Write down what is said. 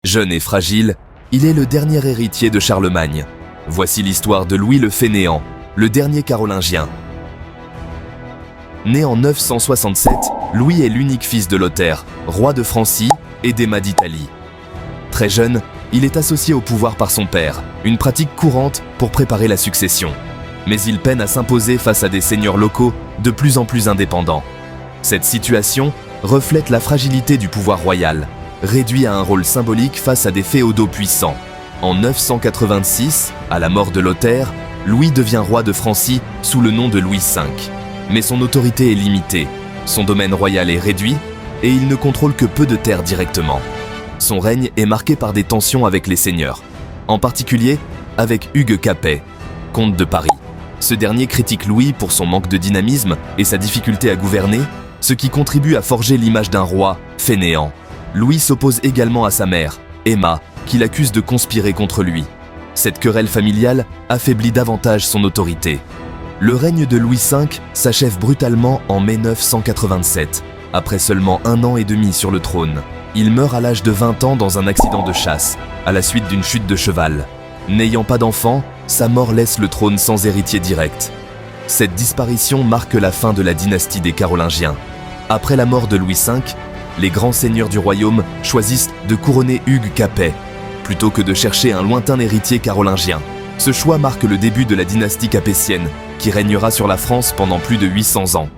Jeune et fragile, il est le dernier héritier de Charlemagne. Voici l'histoire de Louis le Fainéant, le dernier carolingien. Né en 967, Louis est l'unique fils de Lothaire, roi de Francie et d'Emma d'Italie. Très jeune, il est associé au pouvoir par son père, une pratique courante pour préparer la succession. Mais il peine à s'imposer face à des seigneurs locaux de plus en plus indépendants. Cette situation reflète la fragilité du pouvoir royal, réduit à un rôle symbolique face à des féodaux puissants. En 986, à la mort de Lothaire, Louis devient roi de Francie sous le nom de Louis V. Mais son autorité est limitée, son domaine royal est réduit et il ne contrôle que peu de terres directement. Son règne est marqué par des tensions avec les seigneurs, en particulier avec Hugues Capet, comte de Paris. Ce dernier critique Louis pour son manque de dynamisme et sa difficulté à gouverner, ce qui contribue à forger l'image d'un roi fainéant. Louis s'oppose également à sa mère, Emma, qui l'accuse de conspirer contre lui. Cette querelle familiale affaiblit davantage son autorité. Le règne de Louis V s'achève brutalement en mai 987, après seulement 1 an et demi sur le trône. Il meurt à l'âge de 20 ans dans un accident de chasse, à la suite d'une chute de cheval. N'ayant pas d'enfant, sa mort laisse le trône sans héritier direct. Cette disparition marque la fin de la dynastie des Carolingiens. Après la mort de Louis V, les grands seigneurs du royaume choisissent de couronner Hugues Capet, plutôt que de chercher un lointain héritier carolingien. Ce choix marque le début de la dynastie capétienne, qui régnera sur la France pendant plus de 800 ans.